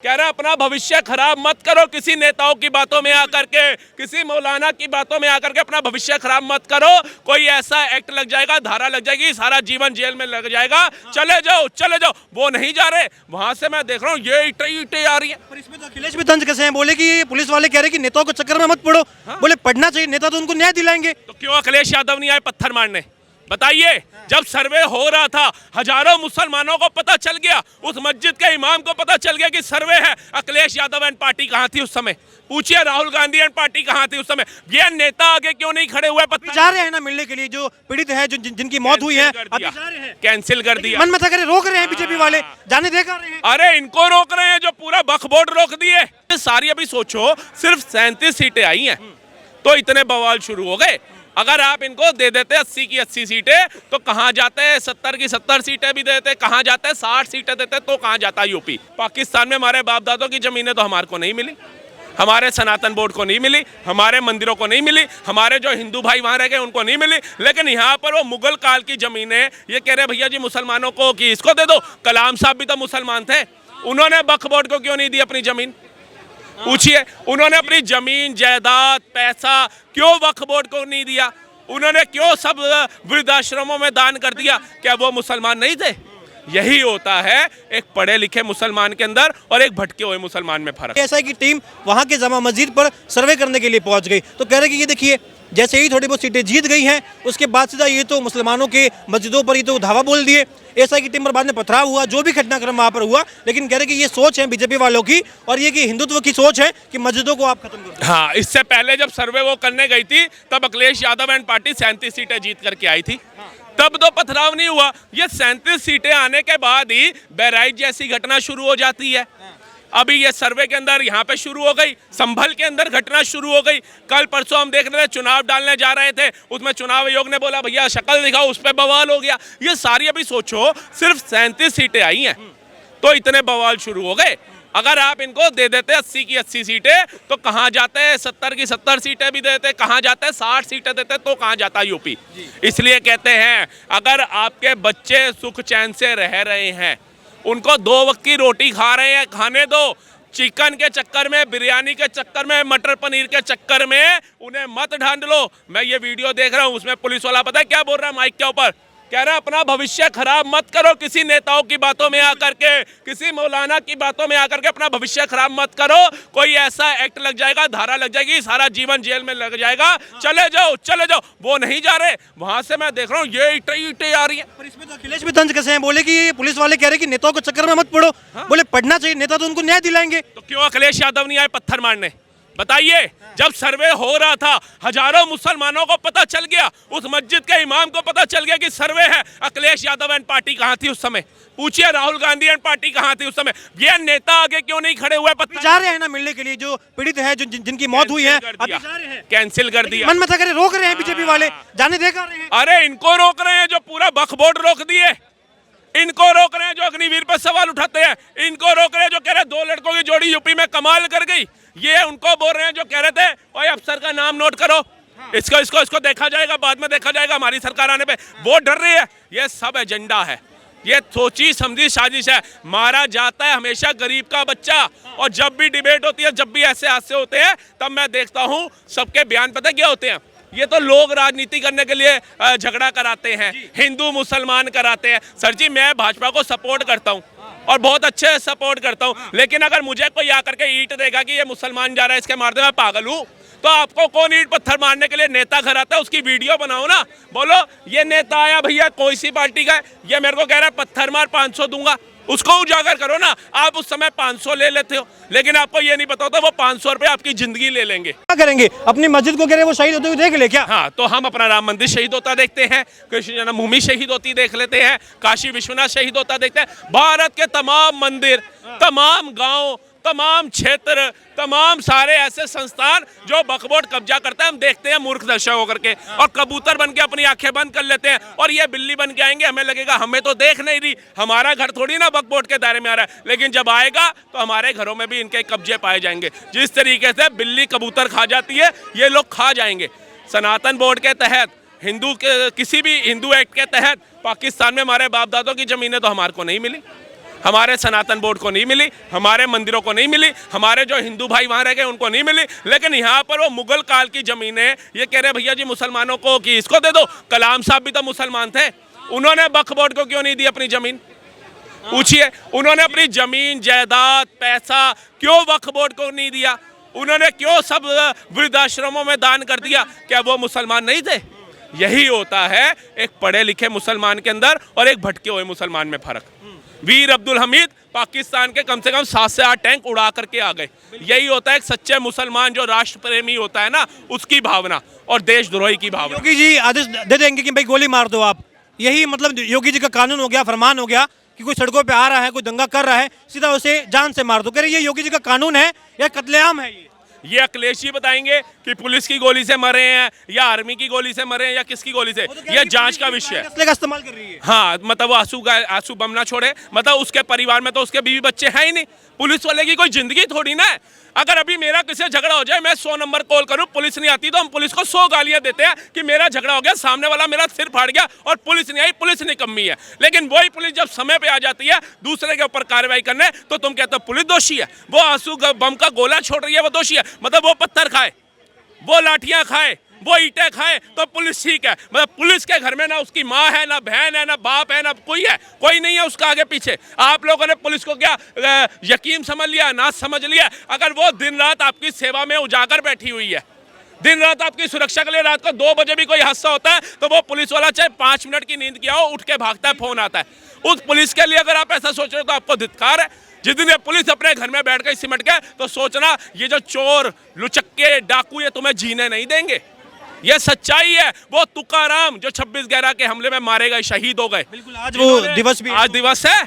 कह रहा अपना भविष्य खराब मत करो किसी नेताओं की बातों में आकर के, किसी मौलाना की बातों में आकर के अपना भविष्य खराब मत करो। कोई ऐसा एक्ट लग जाएगा, धारा लग जाएगी, सारा जीवन जेल में लग जाएगा। चले जाओ। वो नहीं जा रहे, वहां से मैं देख रहा हूँ ये ईंटें आ रही है। पर इसमें तो अखिलेश भी तंज कसे हैं, बोले कि ये पुलिस वाले कह रहे कि नेताओं को चक्कर में मत पड़ो। बोले पढ़ना चाहिए, नेता तो उनको न्याय दिलाएंगे। तो क्यों अखिलेश यादव नहीं आए पत्थर मारने? बताइए। जब सर्वे हो रहा था, हजारों मुसलमानों को पता चल गया, उस मस्जिद के इमाम को पता चल गया कि सर्वे है। अखिलेश यादव एंड पार्टी कहाँ थी उस समय? पूछिए राहुल गांधी एंड पार्टी कहाँ थी उस समय? ये नेता आगे क्यों नहीं खड़े हुए? पत्थर जा रहे हैं ना मिलने के लिए, जो पीड़ित है, जो जिनकी मौत हुई है, अभी जा रहे हैं। कैंसिल कर दिया। मन मता करे, रोक रहे हैं बीजेपी वाले, जाने देगा रहे हैं। अरे इनको रोक रहे हैं जो पूरा वक्फ बोर्ड रोक दिए। सारी अभी सोचो सिर्फ 37 सीटें आई हैं तो इतने बवाल शुरू हो गए। अगर आप इनको दे देते 80 की 80 सीटें तो कहाँ जाते हैं? 70 की 70 सीटें भी देते, कहाँ जाते हैं? 60 सीटें देते तो कहाँ जाता यूपी? पाकिस्तान में हमारे बाप दादों की जमीनें तो हमारे को नहीं मिली, हमारे सनातन बोर्ड को नहीं मिली, हमारे मंदिरों को नहीं मिली, हमारे जो हिंदू भाई वहाँ रह गए उनको नहीं मिली। लेकिन यहाँ पर वो मुगल काल की जमीनें ये कह रहे भैया जी मुसलमानों को कि इसको दे दो। कलाम साहब भी तो मुसलमान थे, उन्होंने वक्फ बोर्ड को क्यों नहीं दी अपनी जमीन? पूछिए। उन्होंने अपनी जमीन जायदाद पैसा क्यों वक्फ बोर्ड को नहीं दिया? उन्होंने क्यों सब वृद्धाश्रमों में दान कर दिया? क्या वो मुसलमान नहीं थे? यही होता है एक पढ़े लिखे मुसलमान के अंदर और एक भटके हुए मुसलमान में फर्क। ऐसा है कि टीम वहां के जामा मस्जिद पर सर्वे करने के लिए पहुंच गई, तो कह रहे कि ये देखिए जैसे ही थोड़ी बहुत सीटें जीत गई हैं उसके बाद सीधा ये तो मुसलमानों के मस्जिदों पर ये तो धावा बोल दिए। ऐसा है कि टीम पर बाद में पथराव हुआ, जो भी घटनाक्रम वहां पर हुआ, लेकिन कह रहे कि ये सोच है बीजेपी वालों की और ये कि हिंदुत्व की सोच है कि मस्जिदों को आप खत्म करो। हाँ, इससे पहले जब सर्वे वो करने गई थी तब अखिलेश यादव एंड पार्टी 37 सीटें जीत करके आई थी, तब तो पथराव नहीं हुआ। ये 37 सीटें आने के बाद ही बहराइच जैसी घटना शुरू हो जाती है। अभी ये सर्वे के अंदर यहाँ पे शुरू हो गई, संभल के अंदर घटना शुरू हो गई। कल परसों हम देख रहे थे चुनाव डालने जा रहे थे, उसमें चुनाव आयोग ने बोला भैया शक्ल दिखाओ, उस पर बवाल हो गया। ये सारी अभी सोचो सिर्फ 37 सीटें आई हैं तो इतने बवाल शुरू हो गए। अगर आप इनको दे देते 80 की 80 सीटें तो कहाँ जाते हैं? 70 की 70 सीटें भी देते, कहाँ जाते हैं? 60 सीटें देते तो कहाँ जाता यूपी? इसलिए कहते हैं अगर आपके बच्चे सुख चैन से रह रहे हैं, उनको 2 वक्त की रोटी खा रहे हैं, खाने दो। चिकन के चक्कर में, बिरयानी के चक्कर में, मटर पनीर के चक्कर में उन्हें मत ढांढ लो। मैं ये वीडियो देख रहा हूँ, उसमें पुलिस वाला पता है क्या बोल रहा है माइक के ऊपर? कह रहा अपना भविष्य खराब मत करो किसी नेताओं की बातों में आकर के, किसी मौलाना की बातों में आकर के अपना भविष्य खराब मत करो। कोई ऐसा एक्ट लग जाएगा, धारा लग जाएगी, सारा जीवन जेल में लग जाएगा। चले जाओ। वो नहीं जा रहे, वहां से मैं देख रहा हूँ ये ईंटें आ रही है। पर इसमें तो अखिलेश भी तंज कसे हैं, बोले कि ये पुलिस वाले कह रहे कि नेताओं को चक्कर में मत पड़ो। बोले पढ़ना चाहिए, नेता तो उनको न्याय दिलाएंगे। तो क्यों अखिलेश यादव नहीं आए पत्थर मारने? बताइए। जब सर्वे हो रहा था, हजारों मुसलमानों को पता चल गया, उस मस्जिद के इमाम को पता चल गया कि सर्वे है। अखिलेश यादव एंड पार्टी कहाँ थी उस समय? पूछिए राहुल गांधी एंड पार्टी कहाँ थी उस समय? ये नेता आगे क्यों नहीं खड़े हुए? जा रहे हैं ना मिलने के लिए, जो पीड़ित है, जो जिनकी मौत हुई है, अभी जा रहे हैं। कैंसिल कर दिया। मन मता करे, रोक रहे हैं बीजेपी वाले, जाने देगा रहे हैं। अरे इनको रोक रहे हैं जो पूरा वक्फ बोर्ड रोक दिए, इनको रोक रहे हैं जो अग्निवीर पर सवाल उठाते हैं, इनको रोक रहे हैं जो कह रहे 2 लड़कों की जोड़ी यूपी में कमाल कर गई। ये उनको बोल रहे हैं जो कह रहे थे ओए अफसर का नाम नोट करो, इसको देखा जाएगा, बाद में देखा जाएगा हमारी सरकार आने पे। वो डर रही है। ये सब एजेंडा है, ये सोची समझी साजिश है। मारा जाता है हमेशा गरीब का बच्चा, और जब भी डिबेट होती है, जब भी ऐसे हादसे होते हैं, तब मैं देखता हूँ सबके बयान पता क्या होते हैं? ये तो लोग राजनीति करने के लिए झगड़ा कराते हैं, हिंदू मुसलमान कराते हैं। सर जी मैं भाजपा को सपोर्ट करता हूँ और बहुत अच्छे सपोर्ट करता हूँ, लेकिन अगर मुझे कोई आकर के ईंट देगा कि ये मुसलमान जा रहा है इसके मारते मैं पागल हूँ, तो आपको कौन ईंट पत्थर मारने के लिए नेता घर आता है? उसकी वीडियो बनाओ ना, बोलो ये नेता आया भैया कोई सी पार्टी का है, ये मेरे को कह रहा है पत्थर मार 500 दूंगा, उसको उजागर करो ना। आप उस समय 500 ले लेते हो, लेकिन आपको ये नहीं पता होता वो 500 रुपए आपकी जिंदगी ले लेंगे। क्या करेंगे? अपनी मस्जिद को कह रहे वो शहीद होते हुए देख ले क्या? हाँ, तो हम अपना राम मंदिर शहीद होता देखते हैं, कृष्ण जन्मभूमि शहीद होती देख लेते हैं, काशी विश्वनाथ शहीद होता देखते हैं। भारत के तमाम मंदिर, तमाम गांव, तमाम क्षेत्र, तमाम सारे ऐसे संस्थान जो वक्फ बोर्ड कब्जा करता है, हम देखते हैं मूर्ख दर्शक होकर के, और कबूतर बन के अपनी आंखें बंद कर लेते हैं, और ये बिल्ली बन के आएंगे, हमें लगेगा हमें तो देख नहीं रही, हमारा घर थोड़ी ना वक्फ बोर्ड के दायरे में आ रहा है। लेकिन जब आएगा तो हमारे घरों में भी इनके कब्जे पाए जाएंगे। जिस तरीके से बिल्ली कबूतर खा जाती है, ये लोग खा जाएंगे। सनातन बोर्ड के तहत, हिंदू के किसी भी हिंदू एक्ट के तहत पाकिस्तान में हमारे बाप दादों की जमीनें तो हमारे को नहीं मिली, हमारे सनातन बोर्ड को नहीं मिली, हमारे मंदिरों को नहीं मिली, हमारे जो हिंदू भाई वहाँ रह गए उनको नहीं मिली। लेकिन यहाँ पर वो मुगल काल की ज़मीनें ये कह रहे भैया जी मुसलमानों को कि इसको दे दो। कलाम साहब भी तो मुसलमान थे, उन्होंने वक्फ बोर्ड को क्यों नहीं दी अपनी ज़मीन? पूछिए, उन्होंने अपनी ज़मीन जायदाद पैसा क्यों वक्फ बोर्ड को नहीं दिया? उन्होंने क्यों सब वृद्धाश्रमों में दान कर दिया? क्या वो मुसलमान नहीं थे? यही होता है एक पढ़े लिखे मुसलमान के अंदर और एक भटके हुए मुसलमान में फर्क। वीर अब्दुल हमीद पाकिस्तान के कम से कम 7 से 8 टैंक उड़ा करके आ गए। यही होता है एक सच्चे मुसलमान जो राष्ट्र प्रेमी होता है ना, उसकी भावना और देशद्रोही की भावना। योगी जी आदेश दे देंगे कि भाई गोली मार दो आप, यही मतलब योगी जी का कानून हो गया, फरमान हो गया कि कोई सड़कों पे आ रहा है, कोई दंगा कर रहा है, सीधा उसे जान से मार दो। कह रहे ये योगी जी का कानून है या कत्लेआम है? ये अखिलेश जी बताएंगे कि पुलिस की गोली से मरे हैं या आर्मी की गोली से मरे हैं या किसकी गोली से, ये जांच का विषय है। असले का इस्तेमाल कर रही है। हाँ, मतलब वो आंसू बम ना छोड़े, मतलब उसके परिवार में तो उसके बीवी बच्चे हैं ही नहीं। पुलिस वाले की कोई जिंदगी थोड़ी ना है। अगर अभी मेरा किसी से झगड़ा हो जाए, मैं 100 नंबर कॉल करूं, पुलिस नहीं आती तो हम पुलिस को 100 गालियां देते हैं कि मेरा झगड़ा हो गया, सामने वाला मेरा सिर फाड़ गया और पुलिस नहीं आई, पुलिस निकम्मी है। लेकिन वही पुलिस जब समय पे आ जाती है दूसरे के ऊपर कार्रवाई करने, तो तुम कहते हो पुलिस दोषी है। वो आंसू बम का गोला छोड़ रही है, वो दोषी है। मतलब वो पत्थर खाए, वो लाठियां खाए, वो ईंटें खाए तो पुलिस ठीक है। मतलब पुलिस के घर में ना उसकी माँ है, ना बहन है, ना बाप है, ना कोई है, कोई नहीं है उसका आगे पीछे। आप लोगों ने पुलिस को क्या यकीन समझ लिया, ना समझ लिया? अगर वो दिन रात आपकी सेवा में उजागर बैठी हुई है, दिन रात आपकी सुरक्षा के लिए, रात को 2 बजे भी कोई हादसा होता है तो वो पुलिस वाला चाहे 5 मिनट की नींद किया हो, उठ के भागता है, फोन आता है। उस पुलिस के लिए अगर आप ऐसा सोच रहे हो तो आपको धिक्कार है। जिस दिन ये पुलिस अपने घर में बैठ कर सिमट गए तो सोचना ये जो चोर लुचक्के डाकू ये तुम्हें जीने नहीं देंगे। ये सच्चाई है। वो तुकाराम जो 26/11 के हमले में मारे गए, शहीद हो गए, बिल्कुल आज वो दिवस भी, आज दिवस है।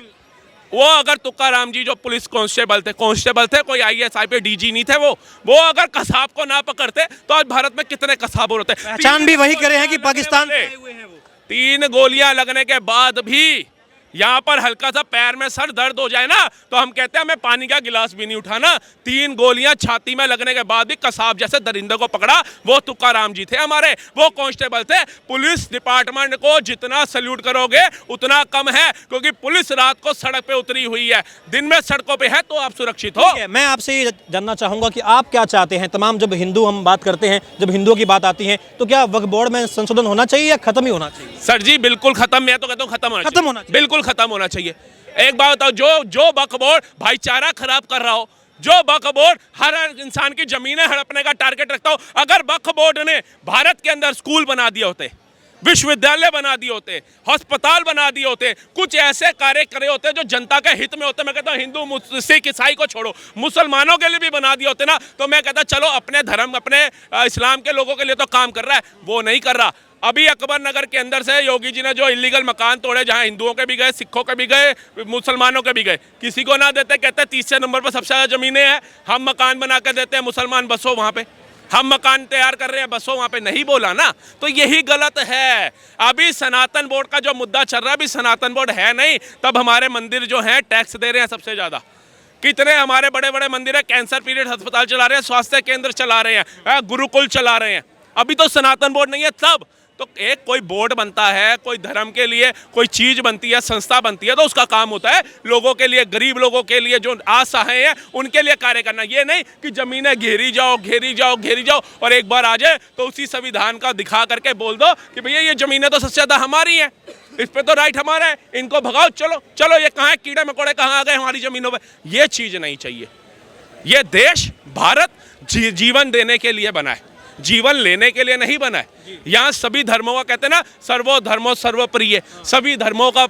वो अगर तुकाराम जी जो पुलिस कांस्टेबल थे, कोई IAS IPS DG नहीं थे, वो अगर कसाब को ना पकड़ते तो आज भारत में कितने कसाब होते। पहचान भी वही करे हैं कि पाकिस्तान से आए हुए हैं वो। 3 गोलियां लगने के बाद भी यहाँ पर हल्का सा पैर में सर दर्द हो जाए ना तो हम कहते हैं हमें पानी का गिलास भी नहीं उठाना। 3 गोलियां छाती में लगने के बाद भी कसाब जैसे दरिंदे को पकड़ा, वो तुकाराम जी थे हमारे, वो कांस्टेबल थे। पुलिस डिपार्टमेंट को जितना सल्यूट करोगे उतना कम है, क्योंकि पुलिस रात को सड़क पे उतरी हुई है, दिन में सड़कों पे है तो आप सुरक्षित हो। मैं आपसे ये जानना चाहूंगा कि आप क्या चाहते हैं? तमाम जब हिंदू हम बात करते हैं, जब हिंदुओं की बात आती है तो क्या वक्फ बोर्ड में संशोधन होना चाहिए या खत्म ही होना चाहिए? सर जी बिल्कुल खत्म। मैं तो कहता हूँ खत्म होना चाहिए, बिल्कुल खत्म होना चाहिए। एक बात बताओ, जो वक्फ बोर्ड भाईचारा खराब कर रहा हो, जो वक्फ बोर्ड हर इंसान की जमीनें हड़पने का टारगेट रखता हो, अगर वक्फ बोर्ड ने भारत के अंदर स्कूल बना दिए होते, विश्वविद्यालय बना दिए होते, अस्पताल बना दिए होते, कुछ ऐसे कार्य करे होते जो जनता के हित में होते, मैं कहता हूँ हिंदू सिख ईसाई को छोड़ो मुसलमानों के लिए भी बना दिए होते ना, तो मैं कहता चलो अपने धर्म अपने इस्लाम के लोगों के लिए तो काम कर रहा है। वो नहीं कर रहा। अभी अकबर नगर के अंदर से योगी जी ने जो इलीगल मकान तोड़े, जहां हिंदुओं के भी गए, सिखों के भी गए, मुसलमानों के भी गए, किसी को ना देते, कहते 30 नंबर पर सबसे ज़्यादा ज़मीनें हैं, हम मकान बना कर देते हैं, मुसलमान बसो वहाँ पे, हम मकान तैयार कर रहे हैं, बसो वहाँ पे। नहीं बोला ना, तो यही गलत है। अभी सनातन बोर्ड का जो मुद्दा चल रहा है, अभी सनातन बोर्ड है नहीं, तब हमारे मंदिर जो हैं टैक्स दे रहे हैं सबसे ज़्यादा। कितने हमारे बड़े बड़े मंदिर है, कैंसर पीरियड अस्पताल चला रहे हैं, स्वास्थ्य केंद्र चला रहे हैं, गुरुकुल चला रहे हैं। अभी तो सनातन बोर्ड नहीं है। तब तो एक कोई बोर्ड बनता है, कोई धर्म के लिए कोई चीज बनती है, संस्था बनती है, तो उसका काम होता है लोगों के लिए, गरीब लोगों के लिए, जो असहाय हैं उनके लिए कार्य करना। ये नहीं कि जमीनें घेरी जाओ और एक बार आ जाए तो उसी संविधान का दिखा करके बोल दो कि भैया ये जमीनें तो सबसे ज्यादा हमारी हैं, इस पे तो राइट हमारा है, इनको भगाओ, चलो ये कहाँ है, कीड़े मकोड़े कहाँ आ गए हमारी जमीनों पर। ये चीज नहीं चाहिए। ये देश भारत जीवन देने के लिए बना है, जीवन लेने के लिए नहीं बना है। यहाँ सभी धर्मों का, कहते हैं ना, सर्वो धर्मो सर्वप्रिय, सभी धर्मों का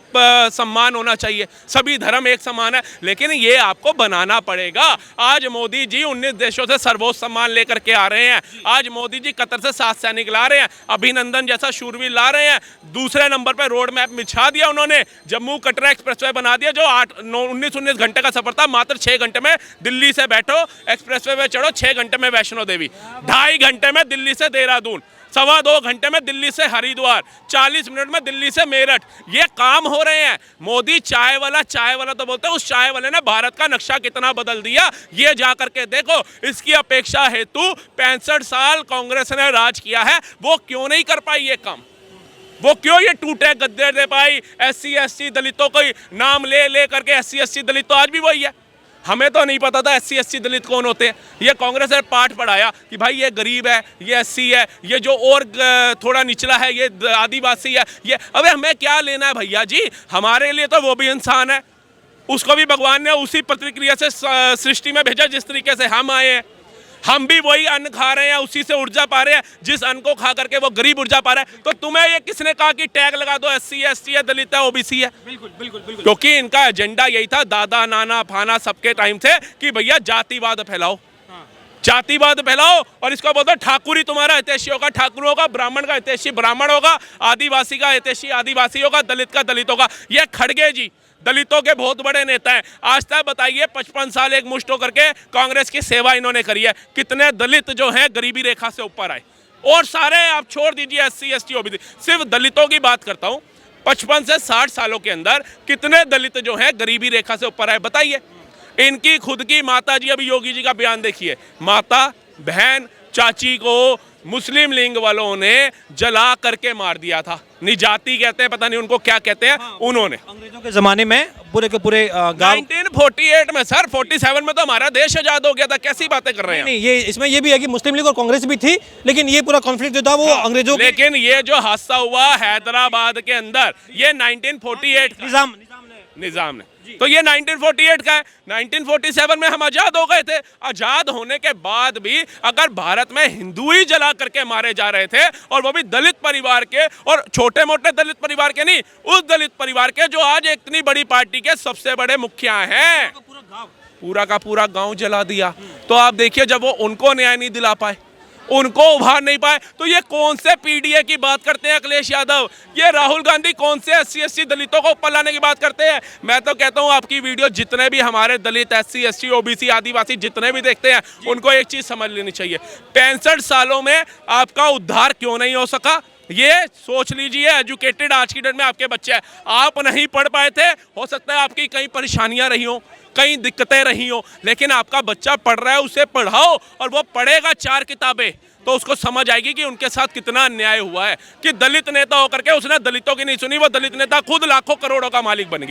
सम्मान होना चाहिए, सभी धर्म एक समान है। लेकिन ये आपको बनाना पड़ेगा। आज मोदी जी 19 देशों से सर्वोच्च सम्मान लेकर के आ रहे हैं। आज मोदी जी कतर से 7 सैनिक ला रहे हैं, अभिनंदन जैसा शूरवीर ला रहे हैं। दूसरे नंबर पर रोड मैप बिछा दिया उन्होंने, जम्मू कटरा एक्सप्रेसवे बना दिया, जो 19 घंटे का सफर था मात्र 6 घंटे में दिल्ली से बैठो एक्सप्रेसवे में चढ़ो, 6 घंटे में वैष्णो देवी, 2.5 घंटे में दिल्ली से देहरादून, 2.25 घंटे में दिल्ली से हरिद्वार, 40 मिनट में दिल्ली से मेरठ। ये काम हो रहे हैं। मोदी चाय वाला तो बोलते हैं, उस चाय वाले ने भारत का नक्शा कितना बदल दिया ये जा करके देखो। इसकी अपेक्षा हेतु 65 साल कांग्रेस ने राज किया है, वो क्यों नहीं कर पाई ये काम? वो क्यों ये टूटे गद्दे दे पाई SC ST दलितों को नाम ले ले करके SC ST दलित तो आज भी वही है। हमें तो नहीं पता था SC ST दलित कौन होते हैं। ये कांग्रेस ने पाठ पढ़ाया कि भाई ये गरीब है, ये SC है, ये जो और थोड़ा निचला है ये आदिवासी है। ये अबे हमें क्या लेना है भैया जी, हमारे लिए तो वो भी इंसान है, उसको भी भगवान ने उसी प्रतिक्रिया से सृष्टि में भेजा जिस तरीके से हम आए हैं। हम भी वही अन्न खा रहे हैं, उसी से ऊर्जा पा रहे हैं जिस अन्न को खा करके वो गरीब ऊर्जा पा रहा है। तो तुम्हें ये किसने कहा कि टैग लगा दो SC ST है, दलित है, OBC है? बिल्कुल बिल्कुल बिल्कुल। क्योंकि इनका एजेंडा यही था दादा नाना फाना सबके टाइम से कि भैया जातिवाद फैलाओ, जातिवाद फैलाओ। और इसको बोलते ठाकुरी तुम्हारा हितैषी होगा, ठाकुर होगा, ब्राह्मण का हितैषी ब्राह्मण होगा, आदिवासी का हितैषी आदिवासी होगा, दलित का दलित होगा। ये खड़गे जी दलितों के बहुत बड़े नेता हैं। आज तक बताइए 55 साल एक मुश्त होकर के कांग्रेस की सेवा इन्होंने करी है। कितने दलित जो हैं गरीबी रेखा से ऊपर आए, और सारे आप छोड़ दीजिए SC ST OBC, सिर्फ दलितों की बात करता हूँ। 55 से 60 सालों के अंदर कितने दलित जो हैं गरीबी रेखा से ऊपर आए बताइए। इनकी खुद की माता जी, अभी योगी जी का बयान देखिए, माता बहन चाची को मुस्लिम लीग वालों ने जला करके मार दिया था। निजाती कहते हैं, पता नहीं उनको क्या कहते हैं। उन्होंने अंग्रेजों के जमाने में पूरे के पूरे गांव 1948 में सर, 47 में तो हमारा देश आजाद हो गया था। कैसी बातें कर रहे हैं? नहीं, ये इसमें ये भी है कि मुस्लिम लीग और कांग्रेस भी थी, लेकिन ये पूरा कॉन्फ्लिक्ट जो था वो अंग्रेजों के लेकिन ये जो हादसा हुआ हैदराबाद के अंदर, ये 1948 का निजाम ने तो ये 1948 का है। 1947 में हम आजाद हो गए थे। आजाद होने के बाद भी अगर भारत में हिंदू ही जला करके मारे जा रहे थे, और वो भी दलित परिवार के, और छोटे मोटे दलित परिवार के नहीं, उस दलित परिवार के जो आज इतनी बड़ी पार्टी के सबसे बड़े मुखिया हैं, पूरा का पूरा गांव जला दिया। तो आप देखिए, जब वो उनको न्याय नहीं दिला पाए, उनको उभार नहीं पाए, तो ये कौन से PDA की बात करते हैं अखिलेश यादव? ये राहुल गांधी कौन से SC ST दलितों को ऊपर लाने की बात करते हैं? मैं तो कहता हूं आपकी वीडियो जितने भी हमारे दलित SC ST OBC आदिवासी जितने भी देखते हैं, उनको एक चीज समझ लेनी चाहिए, 65 सालों में आपका उद्धार क्यों नहीं हो सका? ये सोच लीजिए। एजुकेटेड आज की डेट में आपके बच्चे हैं, आप नहीं पढ़ पाए थे, हो सकता है आपकी कई परेशानियां रही हो, कई दिक्कतें रही हो, लेकिन आपका बच्चा पढ़ रहा है, उसे पढ़ाओ, और वो पढ़ेगा 4 किताबें, तो उसको समझ आएगी कि उनके साथ कितना अन्याय हुआ है। कि दलित नेता होकर के उसने दलितों की नहीं सुनी, वो दलित नेता खुद लाखों करोड़ों का मालिक बन गया।